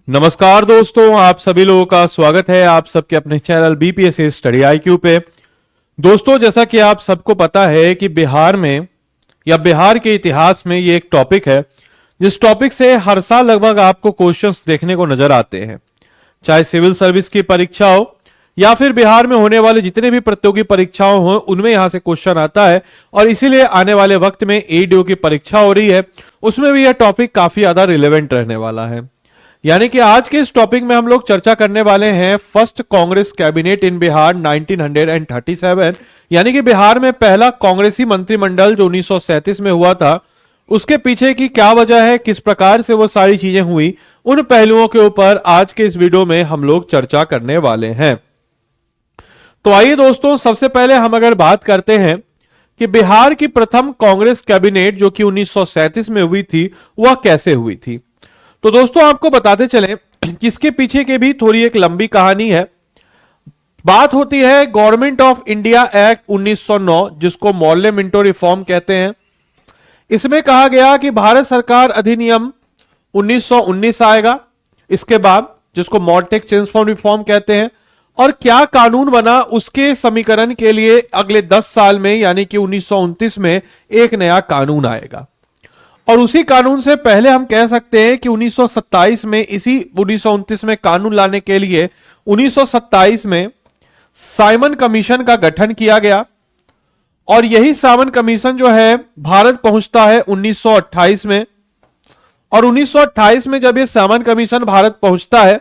नमस्कार दोस्तों, आप सभी लोगों का स्वागत है आप सबके अपने चैनल बीपीएससी स्टडी आईक्यू पे। दोस्तों, जैसा कि आप सबको पता है कि बिहार में या बिहार के इतिहास में ये एक टॉपिक है जिस टॉपिक से हर साल लगभग आपको क्वेश्चंस देखने को नजर आते हैं। चाहे सिविल सर्विस की परीक्षा हो या फिर बिहार में होने वाले जितने भी प्रतियोगी परीक्षाओं हो, उनमें यहां से क्वेश्चन आता है। और इसीलिए आने वाले वक्त में एडीओ की परीक्षा हो रही है, उसमें भी यह टॉपिक काफी ज्यादा रिलेवेंट रहने वाला है। यानी कि आज के इस टॉपिक में हम लोग चर्चा करने वाले हैं फर्स्ट कांग्रेस कैबिनेट इन बिहार 1937। यानी कि बिहार में पहला कांग्रेसी मंत्रिमंडल जो 1937 में हुआ था, उसके पीछे की क्या वजह है, किस प्रकार से वो सारी चीजें हुई, उन पहलुओं के ऊपर आज के इस वीडियो में हम लोग चर्चा करने वाले हैं। तो आइए दोस्तों, सबसे पहले हम अगर बात करते हैं कि बिहार की प्रथम कांग्रेस कैबिनेट जो कि 1937 में हुई थी, वह कैसे हुई थी। तो दोस्तों, आपको बताते चलें कि इसके पीछे के भी थोड़ी एक लंबी कहानी है। बात होती है गवर्नमेंट ऑफ इंडिया एक्ट 1909, जिसको मॉर्ले मिंटो रिफॉर्म कहते हैं। इसमें कहा गया कि भारत सरकार अधिनियम 1919 आएगा इसके बाद, जिसको मॉर्टेक चेंज फॉर्म रिफॉर्म कहते हैं। और क्या कानून बना, उसके समीकरण के लिए अगले 10 साल में यानी कि 1929 में एक नया कानून आएगा। और उसी कानून से पहले हम कह सकते हैं कि 1927 में, इसी 1929 में कानून लाने के लिए 1927 में साइमन कमीशन का गठन किया गया। और यही साइमन कमीशन जो है भारत पहुंचता है 1928 में। और 1928 में जब ये साइमन कमीशन भारत पहुंचता है,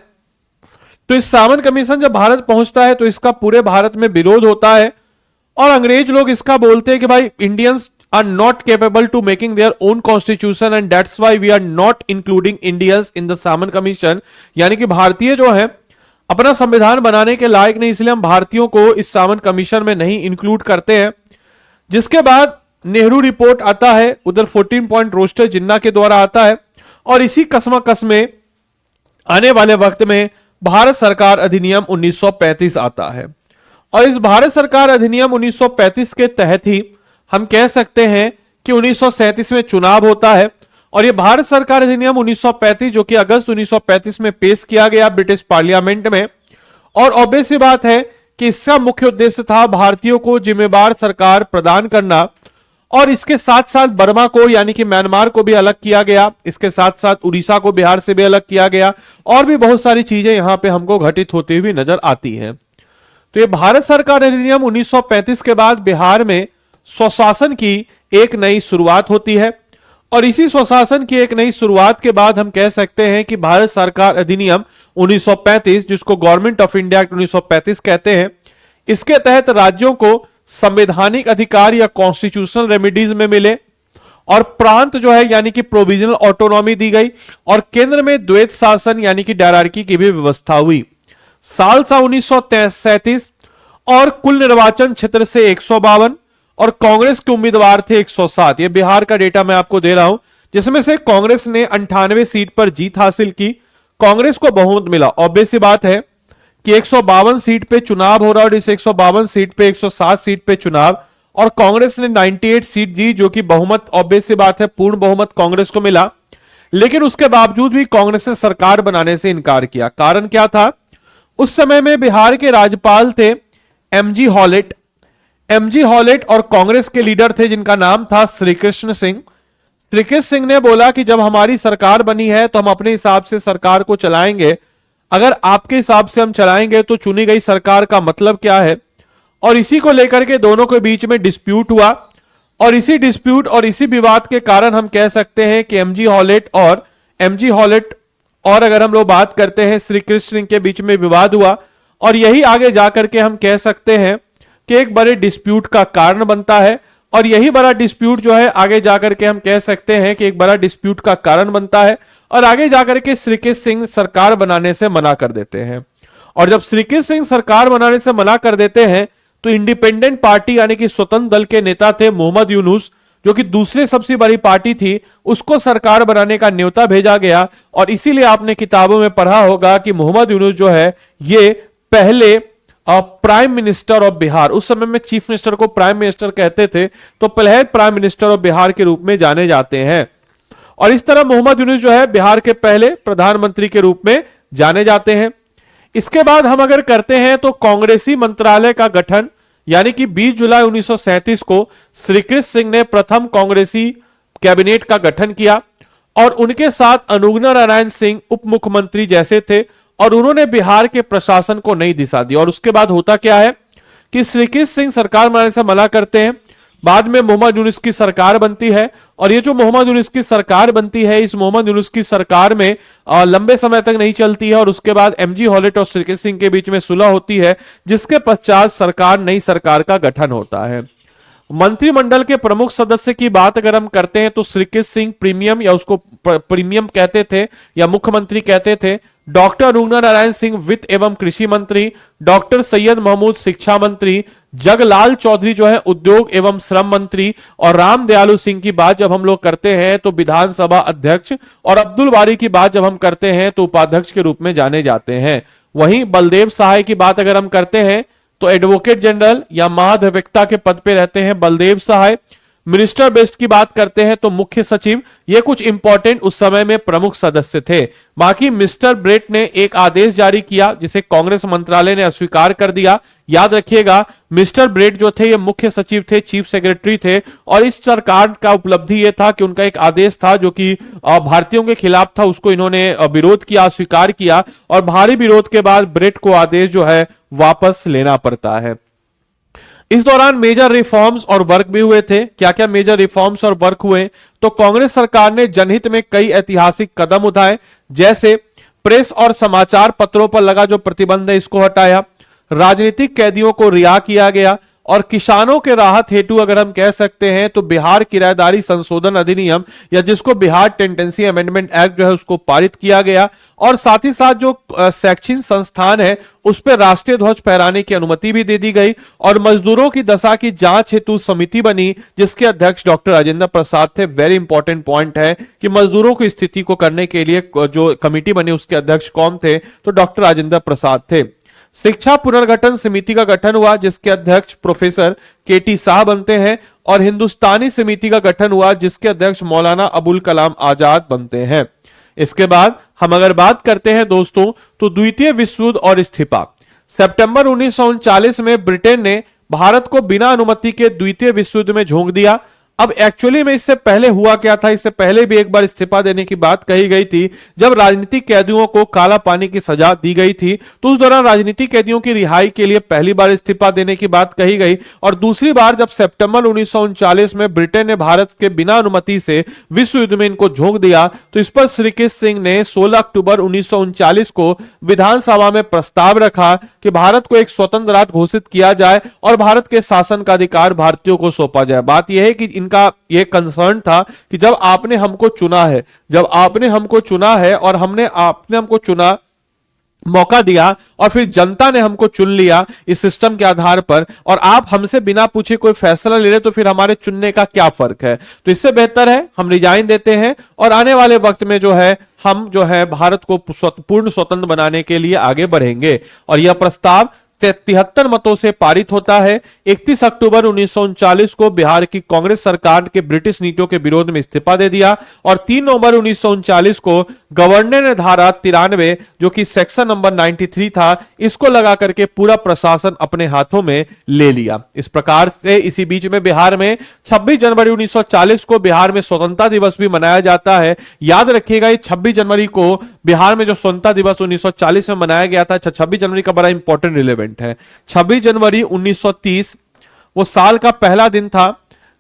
तो इस साइमन कमीशन जब भारत पहुंचता है तो इसका पूरे भारत में विरोध होता है। और अंग्रेज लोग इसका बोलते हैं कि भाई, Indians are not capable to making their own constitution and that's why we are not including Indians in the Simon Commission। यानी कि भारतीय जो है अपना संविधान बनाने के लायक नहीं, इसलिए हम भारतीयों को इस साइमन कमीशन में नहीं इंक्लूड करते हैं। जिसके बाद नेहरू रिपोर्ट आता है, उधर 14 पॉइंट रोस्टर जिन्ना के द्वारा आता है। और इसी कसमकस में आने वाले वक्त में भारत सरकार अधिनियम 1935 आता है। और इस भारत सरकार अधिनियम 1935 के तहत ही हम कह सकते हैं कि 1937 में चुनाव होता है। और यह भारत सरकार अधिनियम 1935 जो कि अगस्त 1935 में पेश किया गया ब्रिटिश पार्लियामेंट में। और ऑब्वियस सी बात है कि इसका मुख्य उद्देश्य था भारतीयों को जिम्मेदार सरकार प्रदान करना। और इसके साथ साथ बर्मा को यानी कि म्यांमार को भी अलग किया गया, इसके साथ साथ उड़ीसा को बिहार से भी अलग किया गया। और भी बहुत सारी चीजें यहां पे हमको घटित होती हुई नजर आती हैं। तो यह भारत सरकार अधिनियम 1935 के बाद बिहार में स्वशासन की एक नई शुरुआत होती है। और इसी स्वशासन की एक नई शुरुआत के बाद हम कह सकते हैं कि भारत सरकार अधिनियम 1935, जिसको गवर्नमेंट ऑफ इंडिया एक्ट 1935 कहते हैं, इसके तहत राज्यों को संवैधानिक अधिकार या कॉन्स्टिट्यूशनल रेमेडीज में मिले। और प्रांत जो है यानी कि प्रोविजनल ऑटोनॉमी दी गई। और केंद्र में द्वैत शासन यानी कि डायरार्की की भी व्यवस्था हुई। साल सा 1937 और कुल निर्वाचन क्षेत्र से 152 और कांग्रेस के उम्मीदवार थे 107। ये बिहार का डेटा मैं आपको दे रहा हूं, जिसमें से कांग्रेस ने 98 सीट पर जीत हासिल की। कांग्रेस को बहुमत मिला। ऑब्वियस सी बात है कि 152 सीट पे चुनाव हो रहा है और इस 152 सीट पे 107 सीट पे चुनाव, और कांग्रेस ने 98 सीट जी, जो कि बहुमत, ऑब्वियस सी बात है, पूर्ण बहुमत कांग्रेस को मिला। लेकिन उसके बावजूद भी कांग्रेस ने सरकार बनाने से इनकार किया। कारण क्या था? उस समय में बिहार के राज्यपाल थे एमजी हॉलेट। एमजी हॉलेट और कांग्रेस के लीडर थे जिनका नाम था श्रीकृष्ण सिंह। श्रीकृष्ण सिंह ने बोला कि जब हमारी सरकार बनी है तो हम अपने हिसाब से सरकार को चलाएंगे। अगर आपके हिसाब से हम चलाएंगे तो चुनी गई सरकार का मतलब क्या है? और इसी को लेकर के दोनों के बीच में डिस्प्यूट हुआ। और इसी डिस्प्यूट और इसी विवाद के कारण हम कह सकते हैं कि एमजी हॉलेट और अगर हम लोग बात करते हैं श्रीकृष्ण सिंह के बीच में विवाद हुआ। और यही आगे जाकर के हम कह सकते हैं कि एक बड़े डिस्प्यूट का कारण बनता है। और यही बड़ा डिस्प्यूट जो है आगे जाकर के हम कह सकते हैं कि एक बड़ा डिस्प्यूट का कारण बनता है। और आगे जाकर के श्रीकृष्ण सिंह सरकार बनाने से मना कर देते हैं। और जब श्रीकृष्ण सिंह सरकार बनाने से मना कर देते हैं तो इंडिपेंडेंट पार्टी यानी कि स्वतंत्र दल के नेता थे मोहम्मद यूनुस, जो कि दूसरी सबसे बड़ी पार्टी थी, उसको सरकार बनाने का न्योता भेजा गया। और इसीलिए आपने किताबों में पढ़ा होगा कि मोहम्मद यूनुस जो है ये पहले प्राइम मिनिस्टर ऑफ बिहार, उस समय में चीफ मिनिस्टर को प्राइम मिनिस्टर कहते थे, तो पहले प्राइम मिनिस्टर ऑफ बिहार के रूप में जाने जाते हैं। और इस तरह मोहम्मद यूनुस जो है बिहार के पहले प्रधानमंत्री के रूप में जाने जाते हैं। इसके बाद हम अगर करते हैं तो कांग्रेसी मंत्रालय का गठन, यानी कि 20 जुलाई 1937 को श्रीकृष्ण सिंह ने प्रथम कांग्रेसी कैबिनेट का गठन किया और उनके साथ अनुग्ना नारायण सिंह उप मुख्यमंत्री जैसे थे और उन्होंने बिहार के प्रशासन को नई दिशा दी। और उसके बाद होता क्या है कि श्रीकृष्ण सिंह सरकार बनाने से मना करते हैं, बाद में मोहम्मद यूनुस की सरकार बनती है और ये जो मोहम्मद यूनुस की सरकार बनती है, इस मोहम्मद यूनुस की सरकार में लंबे समय तक नहीं चलती है और उसके बाद एमजी हॉलेट और श्रीकृष्ण सिंह के बीच में सुलह होती है, जिसके पश्चात नई सरकार का गठन होता है। मंत्रिमंडल के प्रमुख सदस्य की बात अगर हम करते हैं तो श्रीकृष्ण सिंह प्रीमियम या उसको प्रीमियम कहते थे या मुख्यमंत्री कहते थे, डॉक्टर अनुग्ना नारायण सिंह वित्त एवं कृषि मंत्री, डॉक्टर सैयद महमूद शिक्षा मंत्री, जगलाल चौधरी जो है उद्योग एवं श्रम मंत्री और राम दयालु सिंह की बात जब हम लोग करते हैं तो विधानसभा अध्यक्ष और अब्दुल बारी की बात जब हम करते हैं तो उपाध्यक्ष के रूप में जाने जाते हैं। वहीं बलदेव सहाय की बात अगर हम करते हैं तो एडवोकेट जनरल या महाधिवक्ता के पद पे रहते हैं बलदेव सहाय। मिनिस्टर बेस्ट की बात करते हैं तो मुख्य सचिव, ये कुछ इंपॉर्टेंट उस समय में प्रमुख सदस्य थे। बाकी मिस्टर ब्रेट ने एक आदेश जारी किया जिसे कांग्रेस मंत्रालय ने अस्वीकार कर दिया। याद रखिएगा, मिस्टर ब्रेट जो थे ये मुख्य सचिव थे, चीफ सेक्रेटरी थे और इस सरकार का उपलब्धि ये था कि उनका एक आदेश था जो कि भारतीयों के खिलाफ था, उसको इन्होंने विरोध किया, अस्वीकार किया और भारी विरोध के बाद ब्रेट को आदेश जो है वापस लेना पड़ता है। इस दौरान मेजर रिफॉर्म्स और वर्क भी हुए थे। क्या क्या मेजर रिफॉर्म्स और वर्क हुए? तो कांग्रेस सरकार ने जनहित में कई ऐतिहासिक कदम उठाए, जैसे प्रेस और समाचार पत्रों पर लगा जो प्रतिबंध है इसको हटाया, राजनीतिक कैदियों को रिहा किया गया और किसानों के राहत हेतु अगर हम कह सकते हैं तो बिहार किराएदारी संशोधन अधिनियम या जिसको बिहार टेंडेंसी अमेंडमेंट एक्ट जो है उसको पारित किया गया और साथ ही साथ जो शैक्षणिक संस्थान है उस पर राष्ट्रीय ध्वज फहराने की अनुमति भी दे दी गई और मजदूरों की दशा की जांच हेतु समिति बनी जिसके अध्यक्ष डॉक्टर राजेंद्र प्रसाद थे। वेरी इंपॉर्टेंट पॉइंट है कि मजदूरों की स्थिति को करने के लिए जो कमिटी बनी उसके अध्यक्ष कौन थे? तो डॉक्टर राजेंद्र प्रसाद थे। शिक्षा पुनर्गठन समिति का गठन हुआ जिसके अध्यक्ष प्रोफेसर केटी शाह बनते हैं और हिंदुस्तानी समिति का गठन हुआ जिसके अध्यक्ष मौलाना अबुल कलाम आजाद बनते हैं। इसके बाद हम अगर बात करते हैं दोस्तों तो द्वितीय विश्व युद्ध और इस्तीफा। सितंबर 1939 में ब्रिटेन ने भारत को बिना अनुमति के द्वितीय विश्व युद्ध में झोंक दिया। अब एक्चुअली में इससे पहले हुआ क्या था? इससे पहले भी एक बार इस्तीफा देने की बात कही गई थी जब राजनीतिक कैदियों को काला पानी की सजा दी गई थी, तो उस दौरान राजनीतिक कैदियों की रिहाई के लिए पहली बार इस्तीफा देने की बात कही गई और दूसरी बार जब सितंबर 1939 में ब्रिटेन ने भारत के बिना अनुमति से विश्व युद्ध में इनको झोंक दिया, तो इस पर श्रीकृष्ण सिंह ने 16 अक्टूबर 1939 को विधानसभा में प्रस्ताव रखा कि भारत को एक स्वतंत्र राज्य घोषित किया जाए और भारत के शासन का अधिकार भारतीयों को सौंपा जाए। बात यह है कि इनका यह कंसर्न था कि जब आपने हमको चुना है, जब आपने हमको चुना है और आपने हमको चुना, मौका दिया और फिर जनता ने हमको चुन लिया इस सिस्टम के आधार पर और आप हमसे बिना पूछे कोई फैसला ले रहे तो फिर हमारे चुनने का क्या फर्क है? तो इससे बेहतर है हम रिजाइन देते हैं और आने वाले वक्त में जो है हम जो है भारत को पूर्ण स्वतंत्र बनाने के लिए आगे बढ़ेंगे। और यह प्रस्ताव 73 मतों से पारित होता है। 31 अक्टूबर 1939 को बिहार की कांग्रेस सरकार के ब्रिटिश नीतियों के विरोध में इस्तीफा दे दिया और 3 नवंबर 1939 को गवर्नर ने धारा 93 जो कि सेक्शन नंबर 93 था इसको लगा करके पूरा प्रशासन अपने हाथों में ले लिया। इस प्रकार से इसी बीच में बिहार में 26 जनवरी 1940 को बिहार में स्वतंत्रता दिवस भी मनाया जाता है। याद रखिएगा ये 26 जनवरी को बिहार में जो स्वतंत्रता दिवस 1940 में मनाया गया था, 26 जनवरी का बड़ा इंपॉर्टेंट रिलेवेंट है। 26 जनवरी 1930 वो साल का पहला दिन था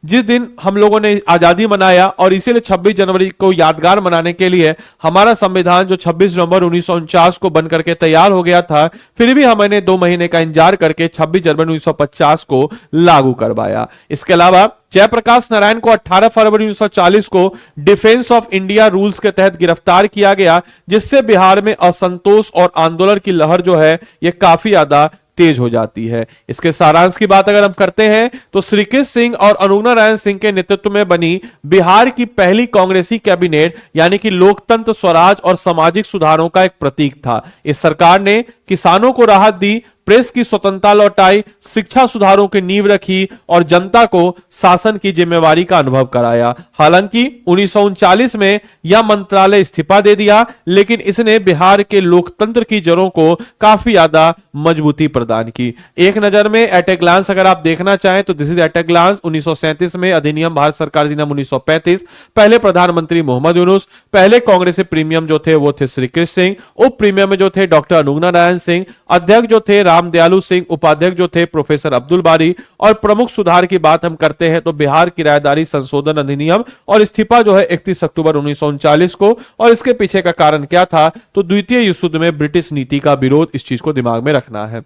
जिस दिन हम लोगों ने आजादी मनाया और इसीलिए 26 जनवरी को यादगार मनाने के लिए हमारा संविधान जो 26 नवंबर 1949 को बन करके तैयार हो गया था, फिर भी हमने 2 महीने का इंतजार करके 26 जनवरी 1950 को लागू करवाया। इसके अलावा जयप्रकाश नारायण को 18 फरवरी 1940 को डिफेंस ऑफ इंडिया रूल्स के तहत गिरफ्तार किया गया, जिससे बिहार में असंतोष और आंदोलन की लहर जो है यह काफी ज्यादा तेज हो जाती है। इसके सारांश की बात अगर हम करते हैं तो श्रीकृष्ण सिंह और अनुग्ना नारायण सिंह के नेतृत्व में बनी बिहार की पहली कांग्रेसी कैबिनेट यानी कि लोकतंत्र, स्वराज और सामाजिक सुधारों का एक प्रतीक था। इस सरकार ने किसानों को राहत दी, प्रेस की स्वतंत्रता लौटाई, शिक्षा सुधारों की नींव रखी और जनता को शासन की जिम्मेवारी का अनुभव कराया। हालांकि 1939 में यह मंत्रालय इस्तीफा दे दिया, लेकिन इसने बिहार के लोकतंत्र की जड़ों को काफी ज्यादा मजबूती प्रदान की। एक नजर में एट ए ग्लांस अगर आप देखना चाहें तो this is at a glance. 1937 में अधिनियम, भारत सरकार अधिनियम 1935, पहले प्रधानमंत्री मोहम्मद यूनुस, पहले कांग्रेसी प्रीमियम जो थे वो थे श्री कृष्ण सिंह, उप प्रीमियम में जो थे डॉक्टर अनुग्ना नारायण सिंह, अध्यक्ष जो थे रामदयालु सिंह, उपाध्यक्ष जो थे प्रोफेसर अब्दुल बारी। और प्रमुख सुधार की बात हम करते हैं तो बिहार किराएदारी संशोधन अधिनियम और इस्तीफा जो है 31 अक्टूबर 1939 को। और इसके पीछे का कारण क्या था तो द्वितीय विश्व युद्ध में ब्रिटिश नीति का विरोध। इस चीज को दिमाग में रखना है।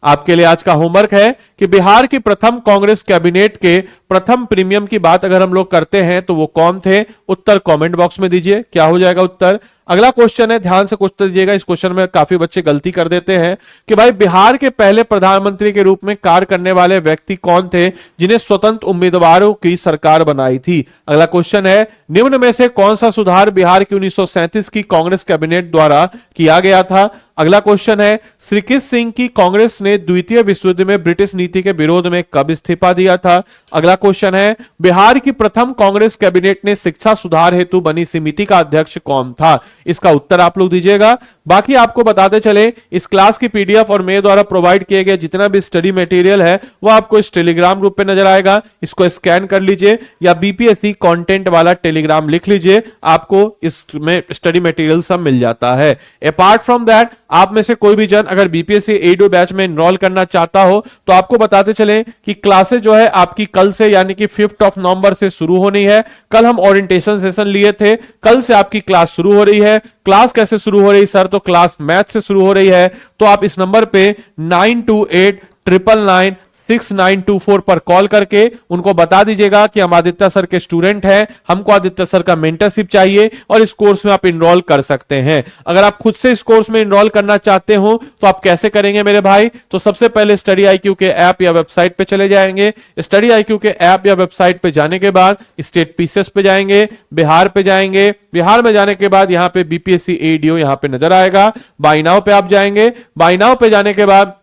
आपके लिए आज का होमवर्क है कि बिहार की प्रथम कांग्रेस कैबिनेट के प्रथम प्रीमियम की बात अगर हम लोग करते हैं तो वो कौन थे। उत्तर कमेंट बॉक्स में दीजिए, क्या हो जाएगा उत्तर। अगला क्वेश्चन है, ध्यान से क्वेश्चन दीजिएगा। इस क्वेश्चन में काफी बच्चे गलती कर देते हैं कि भाई बिहार के पहले प्रधानमंत्री के रूप में कार्य करने वाले व्यक्ति कौन थे जिन्हें स्वतंत्र उम्मीदवारों की सरकार बनाई थी। अगला क्वेश्चन है, निम्न में से कौन सा सुधार बिहार की 1937 की कांग्रेस कैबिनेट द्वारा किया गया था। अगला क्वेश्चन है, श्री कृष्ण सिंह की कांग्रेस ने द्वितीय विश्व युद्ध में ब्रिटिश नीति के विरोध में कब इस्तीफा दिया था। अगला क्वेश्चन है, बिहार की प्रथम कांग्रेस कैबिनेट ने शिक्षा सुधार हेतु बनी समिति का अध्यक्ष कौन था। इसका उत्तर आप लोग दीजिएगा। बाकी आपको बताते चले, इस क्लास की पीडीएफ और मेरे द्वारा प्रोवाइड किए गए जितना भी स्टडी मटेरियल है वो आपको इस टेलीग्राम ग्रुप पे नजर आएगा। इसको स्कैन कर लीजिए या बीपीएससी कंटेंट वाला टेलीग्राम लिख लीजिए, आपको इसमें स्टडी मटेरियल सब मिल जाता है। अपार्ट फ्रॉम दैट, आप में से कोई भी जन अगर बीपीएससी एडो बैच में एनरोल करना चाहता हो तो आपको बताते चले कि क्लासेस जो है आपकी कल से यानी कि 5 नवंबर से शुरू होनी है। कल हम ओरिएंटेशन सेशन लिए थे, कल से आपकी क्लास शुरू हो रही है। क्लास कैसे शुरू हो रही है सर, तो क्लास मैथ से शुरू हो रही है। तो आप इस नंबर पे 9289996924 पर कॉल करके उनको बता दीजिएगा कि हम आदित्य सर के स्टूडेंट हैं, हमको आदित्य सर का मेंटरशिप चाहिए और इस कोर्स में आप इनरोल कर सकते हैं। अगर आप खुद से इस कोर्स में इनरोल करना चाहते हो तो आप कैसे करेंगे मेरे भाई, तो सबसे पहले स्टडी IQ के ऐप या वेबसाइट पे चले जाएंगे। स्टडी IQ के ऐप या वेबसाइट पे जाने के बाद स्टेट पीसीएस पे जाएंगे, बिहार पे जाएंगे। बिहार में जाने के बाद यहाँ पे बीपीएससी एडीओ यहाँ पे नजर आएगा। बाय नाउ पे आप जाएंगे। बाय नाउ पे जाने के बाद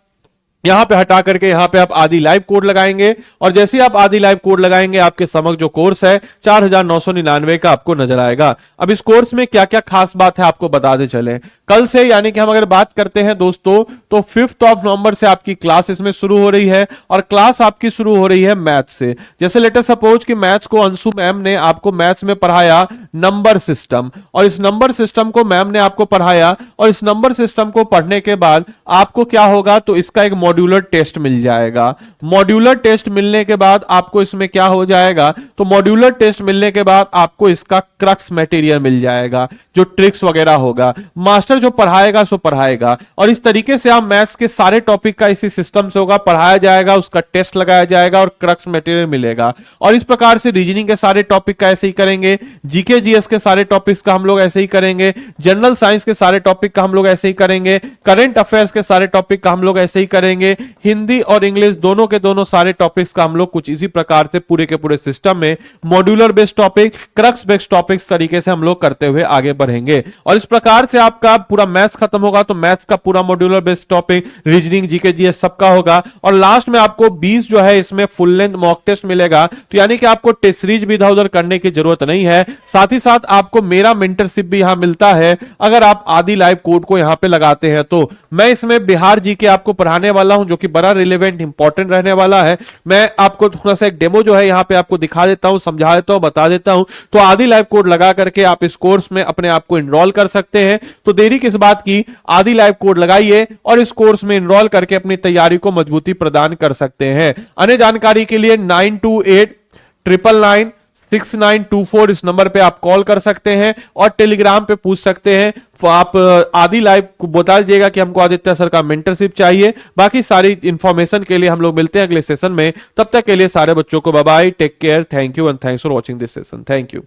यहां पे हटा करके यहां पे आप आदि लाइव कोड लगाएंगे और जैसे ही आप आदि लाइव कोड लगाएंगे आपके समक्ष जो कोर्स है 4999 का आपको नजर आएगा। अब इस कोर्स में क्या क्या खास बात है आपको बताते चले। कल से यानी कि हम अगर बात करते हैं दोस्तों तो 5 नवंबर से आपकी क्लास इसमें शुरू हो रही है और क्लास आपकी शुरू हो रही है मैथ से। जैसे लेटर सपोज कि मैथ्स को अंशु मैम ने आपको मैथ्स में पढ़ाया नंबर सिस्टम और इस नंबर सिस्टम को मैम ने आपको पढ़ाया और इस नंबर सिस्टम को पढ़ने के बाद आपको क्या होगा तो इसका एक मॉड्यूलर टेस्ट मिल जाएगा। मॉड्यूलर टेस्ट मिलने के बाद आपको इसमें क्या हो जाएगा तो मॉड्यूलर टेस्ट मिलने के बाद आपको इसका क्रक्स मटेरियल मिल जाएगा, जो ट्रिक्स वगैरह होगा मास्टर जो पढ़ाएगा सो पढ़ाएगा। और इस तरीके से आप मैथ्स के सारे टॉपिक का इसी सिस्टम से होगा, पढ़ाया जाएगा, उसका टेस्ट लगाया जाएगा और क्रक्स मटेरियल मिलेगा। और इस प्रकार से रीजनिंग के सारे टॉपिक का ऐसे ही करेंगे, जीके जीएस के सारे टॉपिक्स का हम लोग ऐसे ही करेंगे, जनरल साइंस के सारे टॉपिक का हम लोग ऐसे ही करेंगे, करंट अफेयर्स के सारे टॉपिक का हम लोग ऐसे ही करेंगे, हिंदी और इंग्लिश दोनों के दोनों सारे टॉपिक्स का हम लोग कुछ इसी प्रकार से पूरे के पूरे सिस्टम में modular based topic, crux based topics तरीके से हम लोग करते हुए आगे बढ़ेंगे। और इस प्रकार से आपका पूरा मैथ्स खत्म होगा तो मैथ्स का पूरा modular based topic, reasoning, GK GS सबका होगा। और लास्ट में आपको 20 जो है इसमें फुल लेंथ मॉक टेस्ट मिलेगा, तो यानी कि आपको टेस्ट सीरीज भी इधर उधर करने की जरूरत नहीं है। साथ ही साथ आपको मेरा मेंटरशिप भी यहां मिलता है अगर आप आदि लाइव कोड को यहां पे लगाते हैं। तो मैं इसमें बिहार जीके आपको पढ़ाने वाला हूं जो कि बड़ा रिलेवेंट इंपॉर्टेंट रहने वाला है। मैं आपको थोड़ा सा एक डेमो जो है यहां पे आपको दिखा देता हूं, समझा देता हूं, बता देता हूं। तो आदि लाइव कोड लगा करके आप इस कोर्स में अपने आप को एनरोल कर सकते हैं। तो देरी किस बात की, आदि लाइव कोड लगाइए और इस कोर्स में एनरोल करके अपनी तैयारी को मजबूती प्रदान कर सकते हैं। अन्य जानकारी के लिए 9289996924 इस नंबर पे आप कॉल कर सकते हैं और टेलीग्राम पे पूछ सकते हैं। आप आदि लाइव को बता दीजिएगा कि हमको आदित्य सर का मेंटरशिप चाहिए। बाकी सारी इंफॉर्मेशन के लिए हम लोग मिलते हैं अगले सेशन में। तब तक के लिए सारे बच्चों को bye bye, take care, thank you and thanks for watching this session. Thank you.